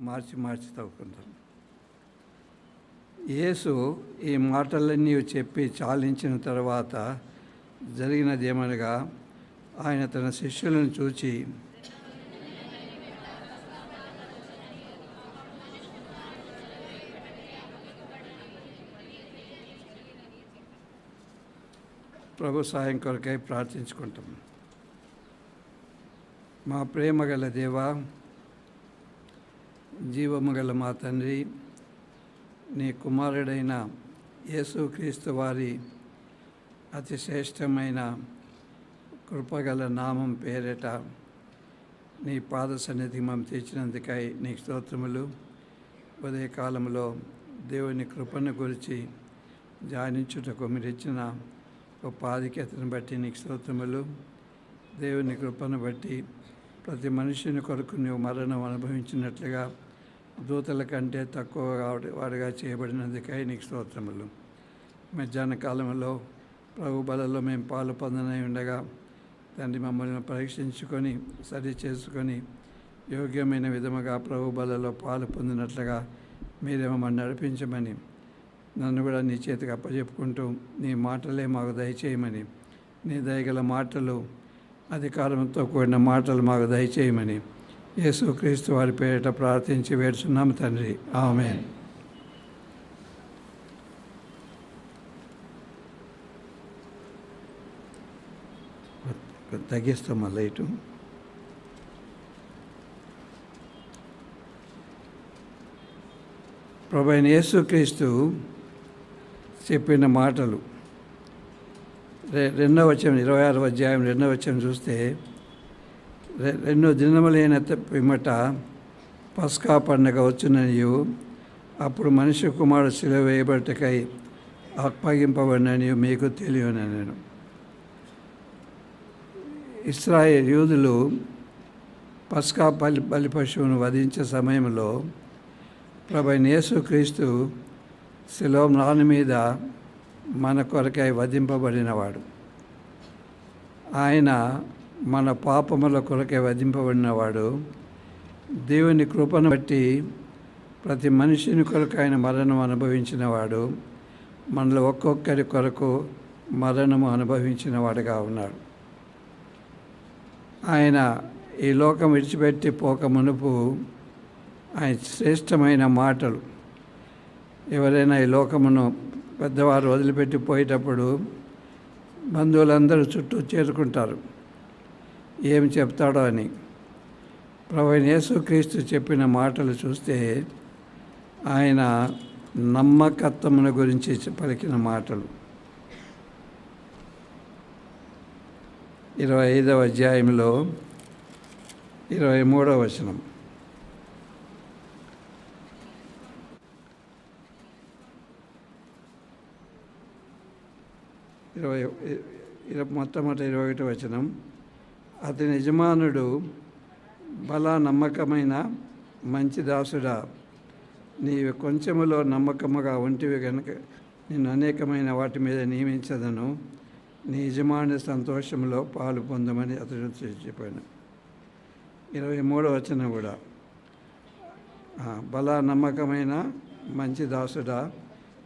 మార్చి మార్చి తవ్వుకుంటాం. యేసు ఈ మాటలన్నీ చెప్పి చాలించిన తర్వాత జరిగినదేమనగా, ఆయన తన శిష్యులను చూచి, ప్రభు సాయం కొరకై ప్రార్థించుకుంటాం. మా ప్రేమ గల దేవా, జీవము గల మా తండ్రి, నీ కుమారుడైన యేసుక్రీస్తు వారి అతి శ్రేష్టమైన కృపగల నామం పేరిట నీ పాద సన్నిధి మమ్మల్ని తెచ్చినందుకై నీకు స్తోత్రములు. ఉదయకాలంలో దేవుని కృపను గురించి ధ్యానించుటకు మీరు ఇచ్చిన గొప్ప ఆధిక్యతను బట్టి నీకు స్తోత్రములు. దేవుని కృపను బట్టి ప్రతి మనుషుని కొరకు నువ్వు మరణం అనుభవించినట్లుగా దూతల కంటే తక్కువ వాడిగా చేయబడినందుకై నీకు స్తోత్రములు. మధ్యాహ్న కాలంలో ప్రభు బలలో మేము పాలు పొందనై ఉండగా తండ్రి మమ్మల్ని పరీక్షించుకొని సరి చేసుకొని యోగ్యమైన విధముగా ప్రభు బలలో పాలు పొందినట్లుగా మీరే మమ్మల్ని నడిపించమని, నన్ను కూడా నీ చేతికి అప్పచెప్పుకుంటూ నీ మాటలే మాకు దయచేయమని, నీ దయగల మాటలు, అధికారంతో కూడిన మాటలు మాకు దయచేయమని యేసుక్రీస్తు వారి పేరిట ప్రార్థించి వేడుచున్నాము తండ్రి. ఆమేన్. తగ్గిస్తామా లైటు? ప్రభువైన యేసుక్రీస్తు చెప్పిన మాటలు 2వ వచనం 26వ అధ్యాయం 2వ వచనం చూస్తే, 2 దినములైన పిమ్మట పస్కా పండుగ వచ్చుననియు, అప్పుడు మనిషి కుమారుడు సిలువ వేయబట్టుకై అప్పగింపబడిననియు మీకు తెలియనెను. ఇశ్రాయేలు యూదులు పస్కా బలి పశువును వధించే సమయంలో ప్రభువైన యేసుక్రీస్తు శిలువ మ్రాను మీద మన కొరకై వధింపబడినవాడు. ఆయన మన పాపముల కొరకై వధింపబడినవాడు. దేవుని కృపను బట్టి ప్రతి మనిషిని కొరకు ఆయన మరణం అనుభవించినవాడు. మనలో ఒక్కొక్కరి కొరకు మరణము అనుభవించిన వాడుగా ఉన్నాడు. ఆయన ఈ లోకం విడిచిపెట్టి పోక మునుపు ఆయన శ్రేష్టమైన మాటలు, ఎవరైనా ఈ లోకమును పెద్దవారు వదిలిపెట్టి పోయేటప్పుడు బంధువులందరూ చుట్టూ చేరుకుంటారు, ఏం చెప్తాడో అని. ప్రభువైన యేసుక్రీస్తు చెప్పిన మాటలు చూస్తే ఆయన నమ్మకత్వమును గురించి పలికిన మాటలు. 25వ అధ్యాయంలో 23వ వచనం, మొట్టమొదటి 21వ వచనం, అతని యజమానుడు, బలా నమ్మకమైన మంచి దాసుడా, నీవు కొంచెములో నమ్మకముగా ఉంటివి కనుక నిన్ను అనేకమైన వాటి మీద నియమించదను, నీ యజమాని సంతోషంలో పాలు పొందమని అతడు చెప్పాను. 23వ వచనం కూడా, బలా నమ్మకమైన మంచి దాసుడా,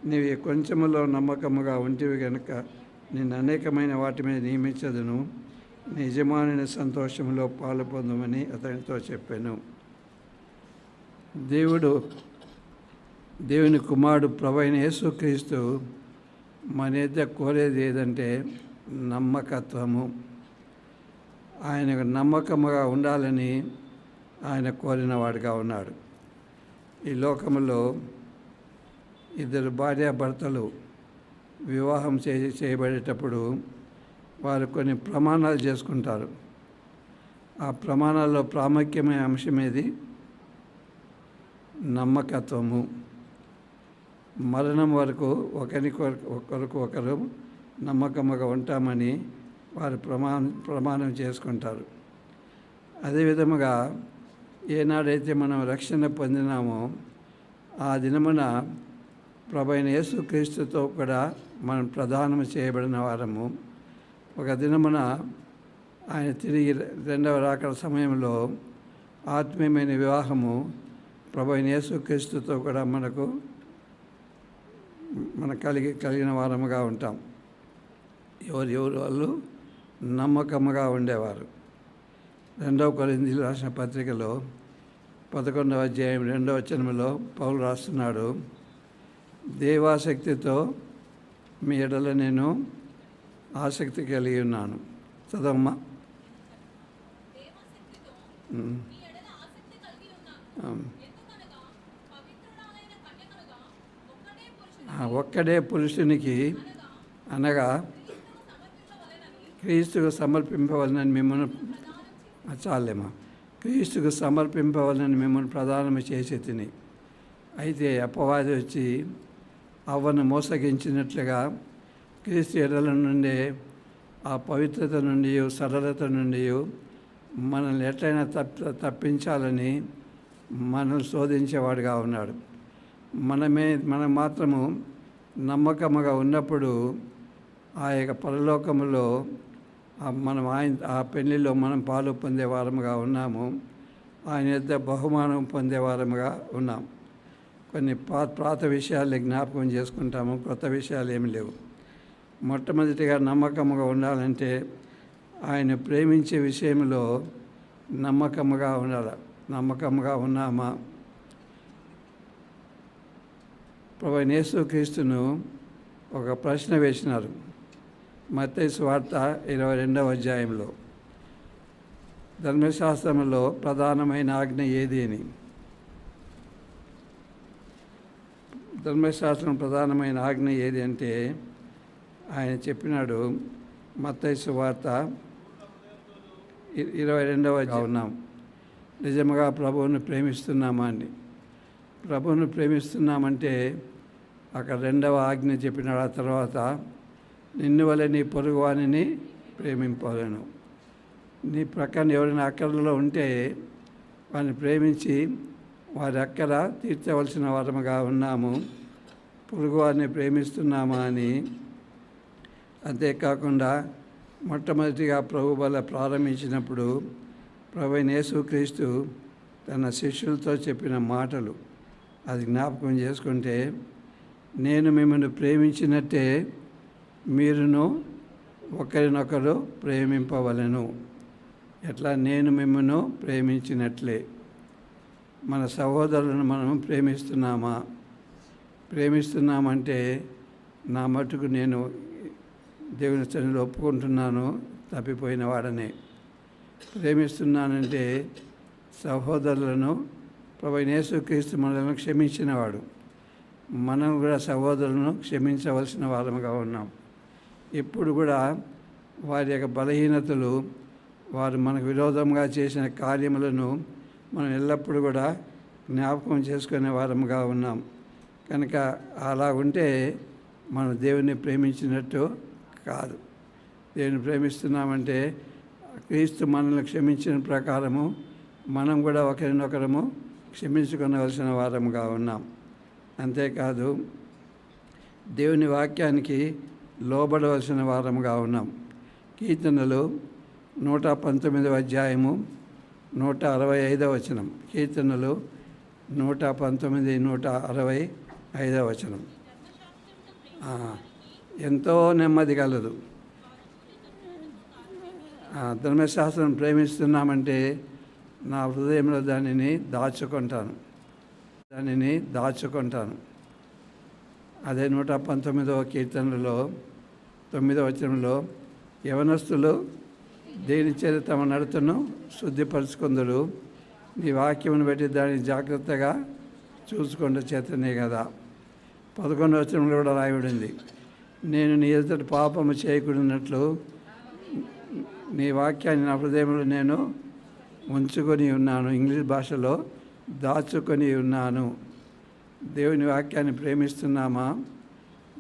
నీవు కొంచెములో నమ్మకముగా ఉంటివి కనుక నిన్ను అనేకమైన వాటి మీద నియమించదును, నీ యజమాని సంతోషంలో పాలు పొందమని అతనితో చెప్పాను. దేవుని కుమారుడు ప్రభువైన యేసుక్రీస్తు మన యొద్ద కోరేది ఏదంటే నమ్మకత్వము. ఆయనకు నమ్మకముగా ఉండాలని ఆయన కోరినవాడుగా ఉన్నాడు. ఈ లోకంలో 2 భార్యాభర్తలు వివాహం చేయబడేటప్పుడు వారు కొన్ని ప్రమాణాలు చేసుకుంటారు. ఆ ప్రమాణాల్లో ప్రాముఖ్యమైన అంశం ఏది? నమ్మకత్వము. మరణం వరకు ఒకరు నమ్మకముగా ఉంటామని వారు ప్రమాణం చేసుకుంటారు. అదేవిధముగా ఏనాడైతే మనం రక్షణ పొందినామో ఆ దినమున ప్రభువైన యేసుక్రీస్తుతో కూడా మనం ప్రదానం చేయబడిన వారము. ఒక దినమున ఆయన తిరిగి 2వ రాకడ సమయంలో ఆత్మీయమైన వివాహము ప్రభువైన యేసుక్రీస్తుతో కూడా మన కలిగిన వారముగా ఉంటాం. ఎవరు వాళ్ళు నమ్మకముగా ఉండేవారు. 2 కొరింథీయులకు రాసిన పత్రికలో 11వ అధ్యాయం 2వ వచనంలో పౌలు రాస్తున్నాడు, దేవాసక్తితో మీ ఎడల నేను ఆసక్తి కలిగి ఉన్నాను. చదవమ్మా. ఒక్కడే పురుషునికి అనగా క్రీస్తుకు సమర్పింపవలనని మిమ్మల్ని చాలేమా క్రీస్తుకు సమర్పింపవలనని మిమ్మల్ని ప్రదానము చేసి తిని. అయితే అపవాది వచ్చి అవ్వను మోసగించినట్లుగా క్రీస్తు ఎడల నుండే ఆ పవిత్రత నుండి సరళత నుండి మనల్ని ఎట్లయినా తప్పించాలని మనల్ని శోధించేవాడుగా ఉన్నాడు. మనం మాత్రము నమ్మకముగా ఉన్నప్పుడు ఆ యొక్క పరలోకములో మనం ఆ పెళ్లిలో మనం పాలు పొందేవారముగా ఉన్నాము. ఆయన యొద్ద బహుమానం పొందేవారముగా ఉన్నాం. కొన్ని పాత విషయాలు జ్ఞాపకం చేసుకుంటాము, కొత్త విషయాలు ఏమి లేవు. మొట్టమొదటిగా నమ్మకముగా ఉండాలంటే ఆయన ప్రేమించే విషయంలో నమ్మకముగా ఉండాలి. నమ్మకముగా ఉన్నామా? ప్రభువైన యేసుక్రీస్తును ఒక ప్రశ్న వేసినారు మత్తయి సువార్త 22వ అధ్యాయంలో. ధర్మశాస్త్రంలో ప్రధానమైన ఆజ్ఞ ఏది అని. ధర్మశాస్త్రం ప్రధానమైన ఆజ్ఞ ఏది అంటే ఆయన చెప్పినాడు, మత్తయి సువార్త 22వ అధ్యాయం ఉన్నాం. నిజముగా ప్రభువును ప్రేమిస్తున్నామా అని. ప్రభువును ప్రేమిస్తున్నామంటే అక్కడ 2వ ఆజ్ఞ చెప్పినాడు. ఆ తర్వాత నిన్ను వలె నీ పొరుగువానిని ప్రేమింపవలెను. నీ ప్రక్కన ఎవరైనా అక్కరలో ఉంటే వారిని ప్రేమించి వారి అక్కర తీర్చవలసిన వారముగా ఉన్నాము. పొరుగువారిని ప్రేమిస్తున్నామా అని. అంతేకాకుండా మొట్టమొదటిగా ప్రభు బల ప్రారంభించినప్పుడు ప్రభువైన యేసుక్రీస్తు తన శిష్యులతో చెప్పిన మాటలు అది జ్ఞాపకం చేసుకుంటే, నేను మిమ్మల్ని ప్రేమించినట్టే మీరును ఒకరినొకరు ప్రేమింపవలెను. ఎట్లా? నేను మిమ్మల్ని ప్రేమించినట్లే. మన సహోదరులను మనం ప్రేమిస్తున్నామంటే నా మటుకు నేను దేవుని సన్నిధిలో ఒప్పుకుంటున్నాను, తప్పిపోయిన వాడనే. ప్రేమిస్తున్నానంటే సహోదరులను ప్రభువైన యేసుక్రీస్తు మనల్ని క్షమించినవాడు. మనం కూడా సహోదరులను క్షమించవలసిన వారముగా ఉన్నాం. ఇప్పుడు కూడా వారి యొక్క బలహీనతలు, వారు మనకు విరోధంగా చేసిన కార్యములను మనం ఎల్లప్పుడూ కూడా జ్ఞాపకం చేసుకునే వారముగా ఉన్నాం. కనుక అలా ఉంటే మనం దేవుని ప్రేమించినట్టు కాదు. దేవుని ప్రేమిస్తున్నామంటే క్రీస్తు మనల్ని క్షమించిన ప్రకారము మనం కూడా ఒకరినొకరము క్షమించుకొనవలసిన వారముగా ఉన్నాం. అంతేకాదు దేవుని వాక్యానికి లోబడవలసిన వారముగా ఉన్నాం. కీర్తనలు 119వ అధ్యాయము 165వ వచనం. కీర్తనలు 119, 165వ వచనం. ఎంతో నెమ్మది కలదు. ధర్మశాస్త్రం ప్రేమిస్తున్నామంటే నా హృదయంలో దానిని దాచుకుంటాను. అదే 119వ కీర్తనలో 9వ వచనంలో, యవనస్తులు దేని చేత తమ నడతను శుద్ధిపరచుకుందరు, నీ వాక్యమును బట్టి దాన్ని జాగ్రత్తగా చూసుకుంటే చేతనే కదా. 11వ వచనంలో కూడా రాయబడింది, నేను నీ ఎదుట పాపము చేయకూడనట్లు నీ వాక్యాన్ని నా హృదయంలో నేను ఉంచుకొని ఉన్నాను. ఇంగ్లీష్ భాషలో దాచుకొని ఉన్నాను. దేవుని వాక్యాన్ని ప్రేమిస్తున్నామా?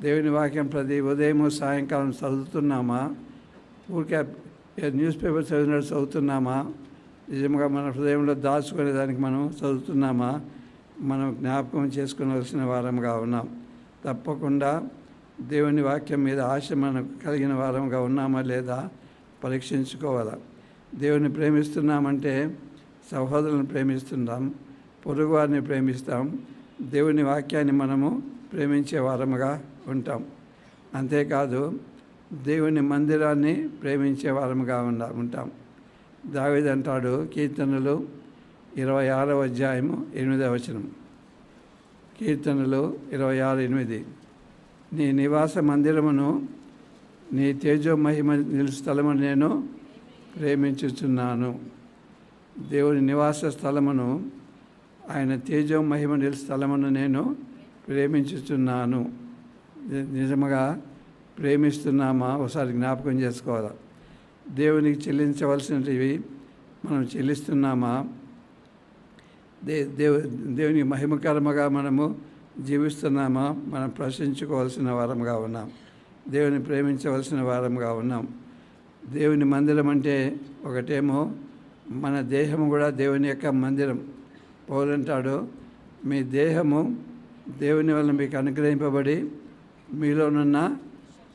దేవుని వాక్యం ప్రతి ఉదయము సాయంకాలం చదువుతున్నామా? ఊరికే న్యూస్ పేపర్ చదివినట్టు చదువుతున్నామా? నిజంగా మన హృదయంలో దాచుకునే దానికి మనం చదువుతున్నామా? మనం జ్ఞాపకం చేసుకునవలసిన వారంగా ఉన్నాం. తప్పకుండా దేవుని వాక్యం మీద ఆశ మనకు కలిగిన వారంగా ఉన్నామా లేదా పరీక్షించుకోవాలా. దేవుని ప్రేమిస్తున్నామంటే సహోదరులను ప్రేమిస్తున్నాం. పొరుగువారిని ప్రేమిస్తాం, దేవుని వాక్యాన్ని మనము ప్రేమించే వారముగా ఉంటాం. అంతేకాదు దేవుని మందిరాన్ని ప్రేమించే వారముగా ఉంటాం. దావీదు అంటాడు, కీర్తనలు 26వ అధ్యాయము 8వ వచనం, కీర్తనలు 26:8, నీ నివాస మందిరమును, నీ తేజో మహిమ నిలు స్థలమును నేను ప్రేమించుచున్నాను. దేవుని నివాస స్థలమును, ఆయన తేజో మహిమ నిలు స్థలమును నేను ప్రేమించుచున్నాను. నిజముగా ప్రేమిస్తున్నామా? ఒకసారి జ్ఞాపకం చేసుకోవాలి. దేవునికి చెల్లించవలసినవి మనం చెల్లిస్తున్నామా? దేవునికి మహిమకరముగా మనము జీవిస్తున్నామా? మనం ప్రశ్నించుకోవాల్సిన వారముగా ఉన్నాం. దేవుని ప్రేమించవలసిన వారముగా ఉన్నాం. దేవుని మందిరం అంటే ఒకటేమో మన దేహము కూడా దేవుని యొక్క మందిరం. పౌలు అంటాడు, మీ దేహము దేవుని వల్ల మీకు అనుగ్రహింపబడి మీలోనున్న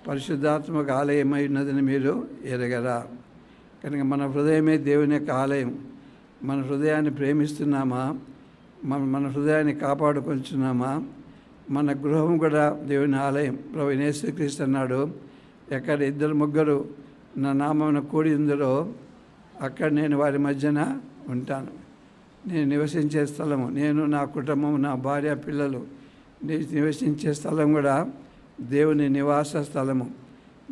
పరిశుద్ధాత్మక ఆలయమై ఉన్నదని మీరు ఎరగరా. కనుక మన హృదయమే దేవుని యొక్క ఆలయం. మన హృదయాన్ని ప్రేమిస్తున్నామా? మన హృదయాన్ని కాపాడుకుంటున్నామా? మన గృహం కూడా దేవుని ఆలయం. ప్రభువైన యేసుక్రీస్తు అన్నాడు, ఎక్కడ 2-3 నా నామమున కూడి ఉందరో అక్కడ నేను వారి మధ్యన ఉంటాను. నేను నివసించే స్థలము, నేను, నా కుటుంబం, నా భార్య, పిల్లలు నివసించే స్థలం కూడా దేవుని నివాస స్థలము.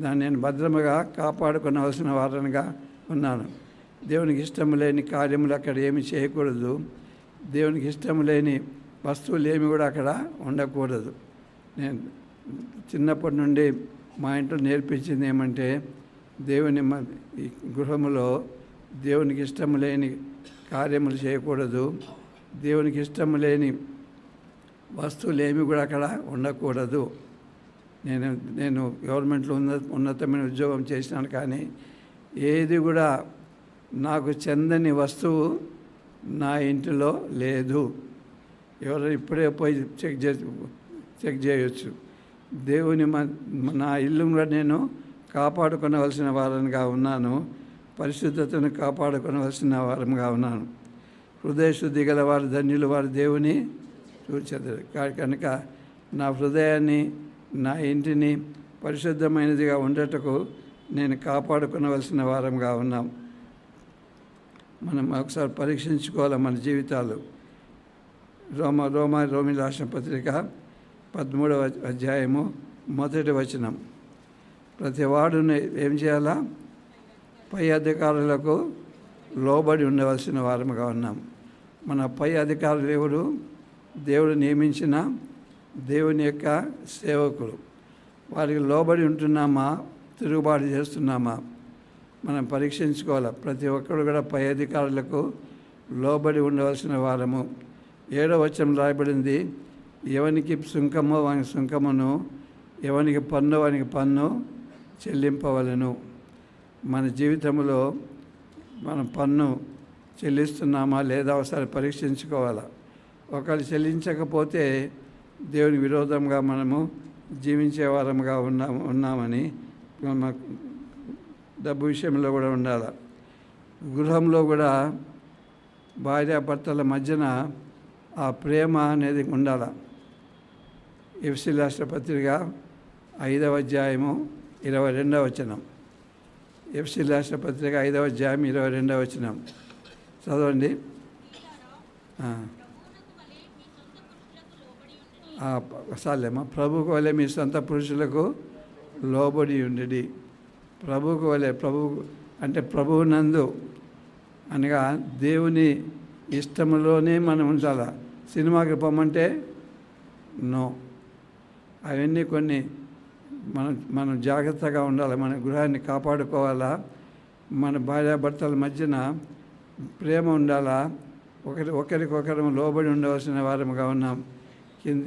దాన్ని నేను భద్రముగా కాపాడుకోవలసిన వారనిగా ఉన్నాను. దేవునికి ఇష్టం లేని కార్యములు అక్కడ ఏమి చేయకూడదు. దేవునికి ఇష్టం లేని వస్తువులు ఏమి కూడా అక్కడ ఉండకూడదు. నేను చిన్నప్పటి నుండి మా ఇంట్లో నేర్పించింది ఏమంటే, దేవుని ఈ గృహములో దేవునికి ఇష్టం లేని కార్యములు చేయకూడదు. దేవునికి ఇష్టం లేని వస్తువులు ఏమి కూడా అక్కడ ఉండకూడదు. నేను గవర్నమెంట్లో ఉన్నతమైన ఉద్యోగం చేసినాను, కానీ ఏది కూడా నాకు చెందని వస్తువు నా ఇంటిలో లేదు. ఎవరు ఇప్పుడే పోయి చెక్ చేయొచ్చు. దేవుని నా ఇల్లు కూడా నేను కాపాడుకోవలసిన వారనిగా ఉన్నాను. పరిశుద్ధతను కాపాడుకోవలసిన వారంగా ఉన్నాను. హృదయ శుద్ధి గల వారు ధన్యులు, వారు దేవుని చూచెదరు. కనుక నా హృదయాన్ని, నా ఇంటిని పరిశుద్ధమైనదిగా ఉండటకు నేను కాపాడుకోవలసిన వారంగా ఉన్నాం. మనం ఒకసారి పరీక్షించుకోవాలి మన జీవితాలు. రోమి రాసిన పత్రిక 13వ అధ్యాయము 1వ వచనం, ప్రతి వాడుని ఏం చేయాలా? పై అధికారులకు లోబడి ఉండవలసిన వారముగా ఉన్నాం. మన పై అధికారులు ఎవరు? దేవుడు నియమించిన దేవుని యొక్క సేవకులు. వారికి లోబడి ఉంటున్నామా? తిరుగుబాటు చేస్తున్నామా? మనం పరీక్షించుకోవాలి. ప్రతి ఒక్కరు కూడా పై అధికారులకు లోబడి ఉండవలసిన వారము. 7వ వచనం రాయబడింది, ఎవనికి సుంకమో వానికి సుంకమును, ఎవనికి పన్ను వానికి పన్ను చెల్లింపవలెను. మన జీవితంలో మనం పన్ను చెల్లిస్తున్నామా లేదా ఒకసారి పరీక్షించుకోవాలా. ఒకళ్ళు చెల్లించకపోతే దేవుని విరోధంగా మనము జీవించే వారముగా ఉన్నామని డబ్బు విషయంలో కూడా ఉండాలి. గృహంలో కూడా భార్యాభర్తల మధ్యన ఆ ప్రేమ అనేది ఉండాలి. ఎఫెసీయుల రాసిన పత్రిక 5వ అధ్యాయము 22వ వచనం. ఎఫెసీయుల రాసిన పత్రిక 5వ అధ్యాయం 22వ వచనం చదవండి. సాలేమ్మా, ప్రభువుకు వలె మీ సొంత పురుషులకు లోబడి ఉండేది. ప్రభువుకు వలె, ప్రభువు అంటే ప్రభువునందు అనగా దేవుని ఇష్టంలోనే మనం ఉంచాలి. సినిమాకి పొమ్మంటే నో. అవన్నీ కొన్ని మనం జాగ్రత్తగా ఉండాలి. మన గృహాన్ని కాపాడుకోవాలా. మన భార్యాభర్తల మధ్యన ప్రేమ ఉండాలా. ఒకరికొకరు లోబడి ఉండవలసిన వారముగా ఉన్నాం.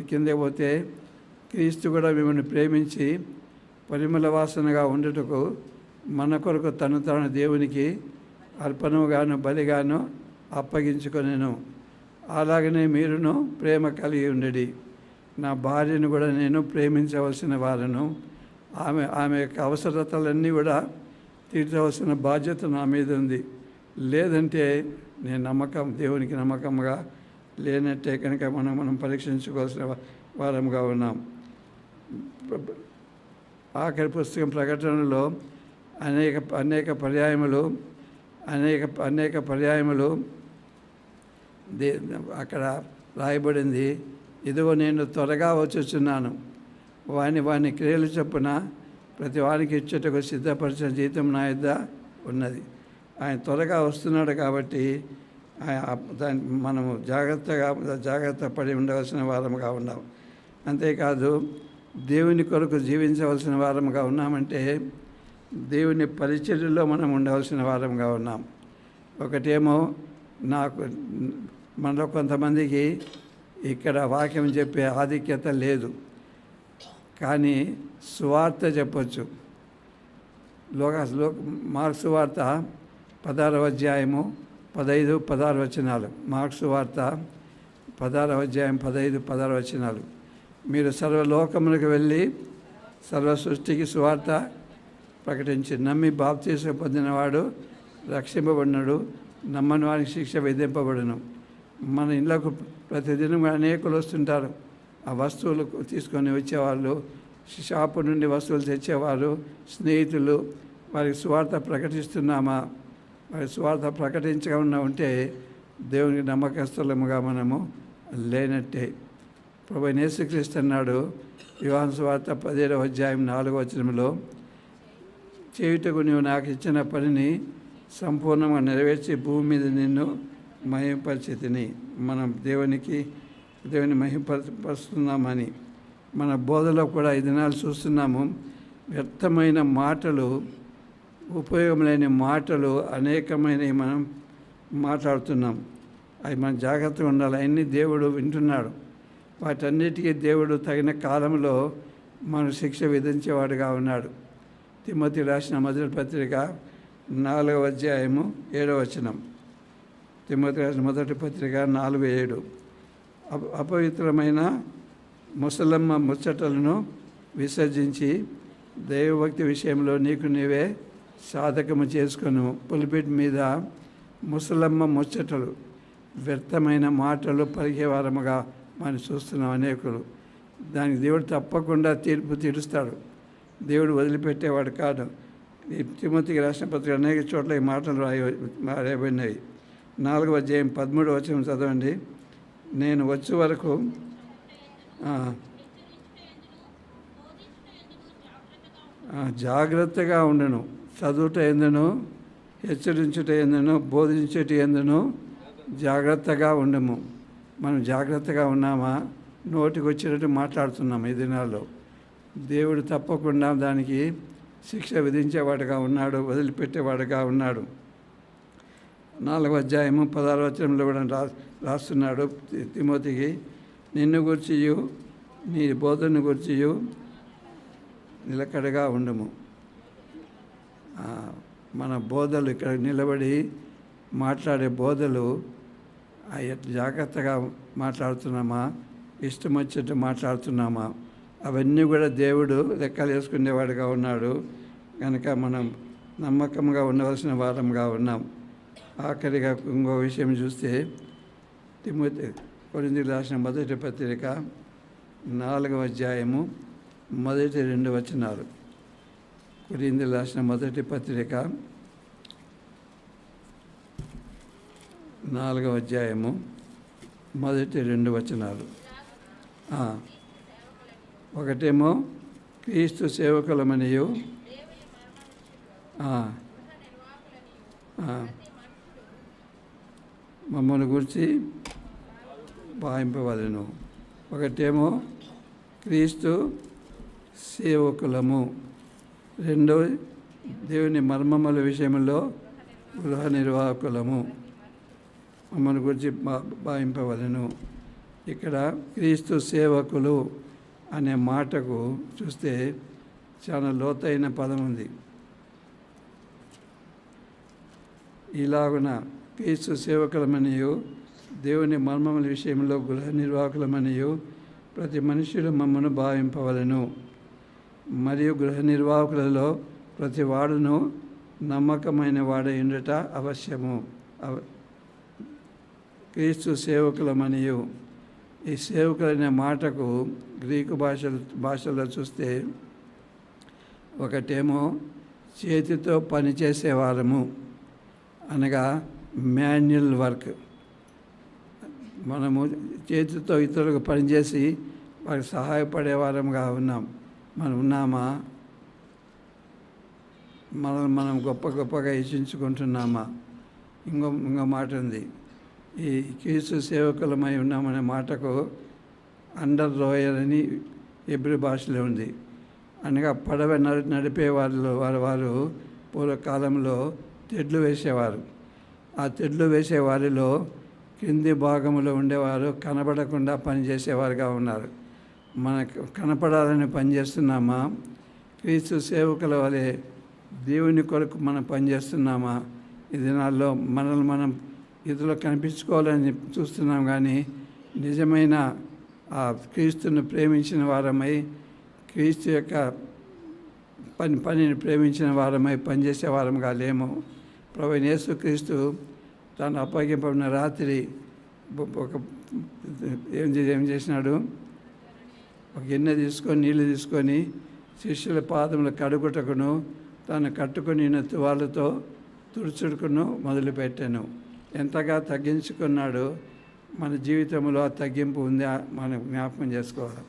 కిందకి పోతే క్రీస్తు కూడా మిమ్మల్ని ప్రేమించి పరిమళ వాసనగా ఉండుటకు మన కొరకు తను దేవునికి అర్పణముగాను బలిగాను అప్పగించుకొనెను. అలాగనే మీరును ప్రేమ కలిగి ఉండడి. నా భార్యను కూడా నేను ప్రేమించవలసిన వారను. ఆమె యొక్క అవసరతలన్నీ కూడా తీర్చవలసిన బాధ్యత నా మీద ఉంది. లేదంటే నేను దేవునికి నమ్మకంగా లేనట్టే కనుక మనం పరీక్షించుకోవాల్సిన వారంగా ఉన్నాం. ఆఖరి పుస్తకం ప్రకటనలో అనేక పర్యాయములు అక్కడ రాయబడింది, ఇదిగో నేను త్వరగా వచ్చుచున్నాను, వాని క్రియలు చొప్పున ప్రతి వారికి ఇచ్చేటకు సిద్ధపరిచిన జీతం నా యొద్ద ఉన్నది. ఆయన త్వరగా వస్తున్నాడు కాబట్టి దాన్ని మనము జాగ్రత్త పడి ఉండవలసిన వారముగా ఉన్నాం. అంతేకాదు దేవుని కొరకు జీవించవలసిన వారముగా ఉన్నామంటే దేవుని పరిచర్యలో మనం ఉండవలసిన వారముగా ఉన్నాం. ఒకటేమో మనలో కొంతమందికి ఇక్కడ వాక్యం చెప్పే ఆధిక్యత లేదు, కానీ సువార్త చెప్పొచ్చు. మార్క్స్ వార్త 16వ అధ్యాయము 15-16 వచనాలు. మార్క్స్ వార్త 16వ అధ్యాయం 15-16 వచనాలు. మీరు సర్వలోకములకు వెళ్ళి సర్వ సృష్టికి సువార్త ప్రకటించి నమ్మి బాప్తీసం పొందినవాడు రక్షింపబడినడు, నమ్మని వారికి శిక్ష విధింపబడును. మన ఇళ్ళకు ప్రతిదినం అనేకులు వస్తుంటారు. ఆ వస్తువులు తీసుకొని వచ్చేవాళ్ళు, షాపు నుండి వస్తువులు తెచ్చేవారు, స్నేహితులు. వారికి సువార్త ప్రకటిస్తున్నామా? వారి సువార్త ప్రకటించకుండా ఉంటే దేవునికి నమ్మకస్తులముగా మనము లేనట్టే. ప్రభువైన యేసుక్రీస్తు అన్నాడు యోహాను సువార్త 17వ అధ్యాయం 4వ వచనంలో, చేయుటకు నీవు నాకు ఇచ్చిన పనిని సంపూర్ణంగా నెరవేర్చి భూమి మీద నిన్ను మహిమపరిచితిని. మనం దేవుని మహిమపరుస్తున్నామని మన బోధలో కూడా ఈ దినాలు చూస్తున్నాము. వ్యర్థమైన మాటలు, ఉపయోగం లేని మాటలు అనేకమైనవి మనం మాట్లాడుతున్నాం. అవి మనం జాగ్రత్తగా ఉండాలి. అన్నీ దేవుడు వింటున్నాడు. వాటన్నిటికీ దేవుడు తగిన కాలంలో మన శిక్ష విధించేవాడుగా ఉన్నాడు. తిమోతి రాసిన మొదటి పత్రిక 4వ అధ్యాయము 7వ వచనం. తిమోతి రాసిన మొదటి పత్రిక 4:7. అపవిత్రమైన ముసలమ్మ ముచ్చటలను విసర్జించి దైవభక్తి విషయంలో నీకు నీవే సాధకము చేసుకొను. పులిపిట్ మీద ముసలమ్మ ముచ్చటలు, వ్యర్థమైన మాటలు పలికేవారముగా మనం చూస్తున్నాం అనేకులు. దానికి దేవుడు తప్పకుండా తీర్పు తీరుస్తాడు. దేవుడు వదిలిపెట్టేవాడు కాదు. ఈ తిమోతికి రాసిన పత్రిక అనేక చోట్ల ఈ మాటలు రాయబడినవి. 4వ అధ్యాయం 13వ వచనం చదవండి. నేను వచ్చే వరకు జాగ్రత్తగా ఉండను, చదువుట ఎందును, హెచ్చరించుట ఎందును, బోధించుట ఎందును జాగ్రత్తగా ఉండము. మనం జాగ్రత్తగా ఉన్నామా? నోటికి వచ్చినట్టు మాట్లాడుతున్నాము. ఈ దినాల్లో దేవుడు తప్పకుండా దానికి శిక్ష విధించేవాడుగా ఉన్నాడు, వదిలిపెట్టేవాడుగా ఉన్నాడు. 4వ అధ్యాయము 16వ వచనంలో కూడా రాస్తున్నాడు తిమోతికి, నిన్ను గుర్చియు నీ బోధను గుర్చియు నిలకడగా ఉండము. మన బోధలు ఇక్కడ నిలబడి మాట్లాడే బోధలు జాగ్రత్తగా మాట్లాడుతున్నామా, ఇష్టం వచ్చేట్టు మాట్లాడుతున్నామా? అవన్నీ కూడా దేవుడు లెక్కలు వేసుకునేవాడుగా ఉన్నాడు. కనుక మనం నమ్మకంగా ఉండవలసిన వారంగా ఉన్నాం. ఆఖరిగా ఇంకో విషయం చూస్తే తిమోతి కొరింథీయులకు రాసిన మొదటి పత్రిక 4వ అధ్యాయము 1-2 వచనాలు. కొరింథీయులకు రాసిన మొదటి పత్రిక 4వ అధ్యాయము 1-2 వచనాలు. ఒకటేమో క్రీస్తు సేవకులమనియు మమ్మల్ని గురించి భావింపవలెను. ఒకటేమో క్రీస్తు సేవకులము, రెండో దేవుని మర్మముల విషయంలో గృహ నిర్వాహకులము, మమ్మల్ని గురించి భావింపవలెను. ఇక్కడ క్రీస్తు సేవకులు అనే మాటకు చూస్తే చాలా లోతైన పదం ఉంది. ఇలాగున క్రీస్తు సేవకులమనియు దేవుని మర్మముల విషయంలో గృహ నిర్వాహకులమనియు ప్రతి మనుషులు మమ్మను భావింపవలెను. మరియు గృహ నిర్వాహకులలో ప్రతి వాడును నమ్మకమైన వాడై ఉండట అవశ్యము. క్రీస్తు సేవకులమనియు. ఈ సేవకులనే మాటకు గ్రీకు భాషలో చూస్తే ఒకటేమో చేతితో పనిచేసేవారము, అనగా మాన్యువల్ వర్క్. మనము చేతితో ఇతరులకు పనిచేసి వారికి సహాయపడేవారంగా మనం ఉన్నామా? మనం గొప్పగా హెచ్చించుకుంటున్నామా? ఇంకో మాట ఉంది. ఈ క్రీస్తు సేవకులమై ఉన్నామనే మాటకు అండర్ రోయర్ అని హెబ్రీ భాషలో ఉంది. అనగా పడవ నడిపే వారు పూర్వకాలంలో తెడ్లు వేసేవారు. ఆ తెడ్లు వేసే వారిలో కింది భాగంలో ఉండేవారు కనబడకుండా పనిచేసేవారుగా ఉన్నారు. మనకు కనపడాలని పనిచేస్తున్నామా? క్రీస్తు సేవకుల వలె దేవుని కొరకు మనం పనిచేస్తున్నామా? ఈ దినాల్లో మనల్ని మనం ఇతరులకు కనిపించుకోవాలని చూస్తున్నాం, కానీ నిజమైన ఆ క్రీస్తును ప్రేమించిన వారమై, క్రీస్తు యొక్క పనిని ప్రేమించిన వారమై పనిచేసే వారంగా లేము. ప్రభువైన యేసుక్రీస్తు తాను అప్పగింపబడిన రాత్రి ఏం చేసినాడు? ఒక గిన్నె తీసుకొని నీళ్ళు తీసుకొని శిష్యుల పాదముల కడుగుటకును తాను కట్టుకుని వాళ్ళతో తుడుచుడుకును మొదలుపెట్టాను. ఎంతగా తగ్గించుకున్నాడు. మన జీవితంలో ఆ తగ్గింపు ఉందా మనం జ్ఞాపకం చేసుకోవాలి.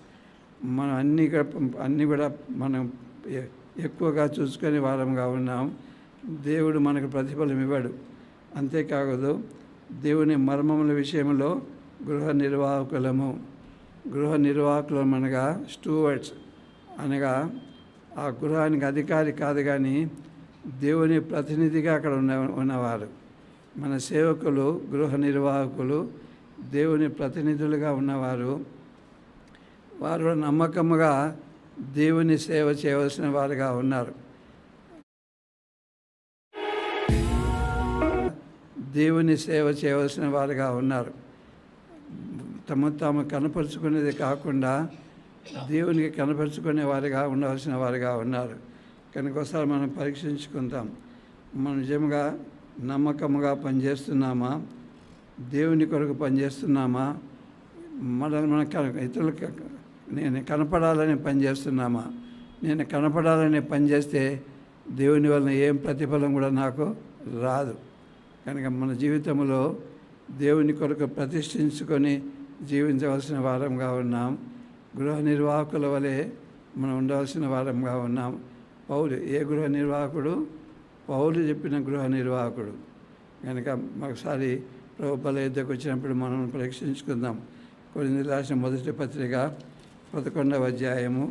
మనం అన్నీ కూడా మనం ఎక్కువగా చూసుకునే వారంగా ఉన్నాం. దేవుడు మనకు ప్రతిఫలం ఇవ్వడు. అంతేకాదు, దేవుని మర్మముల విషయంలో గృహ నిర్వాహకులం అనగా స్టూవర్డ్స్, అనగా ఆ గృహానికి అధికారి కాదు, కానీ దేవుని ప్రతినిధిగా అక్కడ ఉన్నవారు. మన సేవకులు గృహ నిర్వాహకులు దేవుని ప్రతినిధులుగా ఉన్నవారు. వారు నమ్మకముగా దేవుని సేవ చేయవలసిన వారుగా ఉన్నారు. దేవుని సేవ చేయవలసిన వారుగా ఉన్నారు. తాము కనపరుచుకునేది కాకుండా దేవునికి కనపరుచుకునే వారిగా ఉండవలసిన వారుగా ఉన్నారు. కనుక ఒకసారి మనం పరీక్షించుకుందాం. మనం నిజంగా నమ్మకముగా పనిచేస్తున్నామా? దేవుని కొరకు పనిచేస్తున్నామా? మన ఇతరులకు నేను కనపడాలని పనిచేస్తున్నామా? నేను కనపడాలని పనిచేస్తే దేవుని వలన ఏం ప్రతిఫలం కూడా నాకు రాదు. కనుక మన జీవితంలో దేవుని కొరకు ప్రతిష్ఠించుకొని జీవించవలసిన వారంగా ఉన్నాం. గృహ నిర్వాహకుల వలె మనం ఉండవలసిన వారంగా ఉన్నాం. ఏ గృహ నిర్వాహకుడు? పౌలు చెప్పిన గృహ నిర్వాహకుడు. కనుక ఒకసారి ప్రభు బల యుద్ధకు వచ్చినప్పుడు మనం పరీక్షించుకుందాం. కొరింథీయులకు రాసిన మొదటి పత్రిక 11వ అధ్యాయము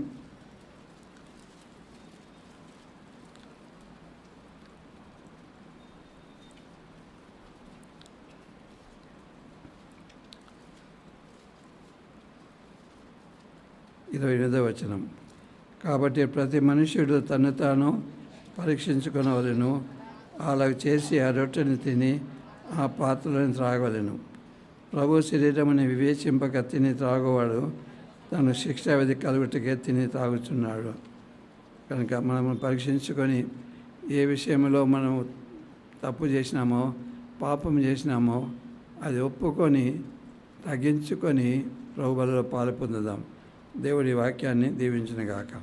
28వ వచనం. కాబట్టి ప్రతి మనుష్యుడు తను తాను పరీక్షించుకొనవలెను. అలా చేసి ఆ రొట్టెని తిని ఆ పాత్రలను త్రాగవలెను. ప్రభు శరీరముని వివేచింపక తిని త్రాగువాడు తను శిక్షావిధి కలుగుటకే తిని త్రాగుచున్నాడు. కనుక మనము పరీక్షించుకొని ఏ విషయంలో మనం తప్పు చేసినామో, పాపం చేసినామో అది ఒప్పుకొని తగ్గించుకొని ప్రభు బలలో పాలు పొందుదాం. దేవుడి వాక్యాన్ని దీవించునుగాక.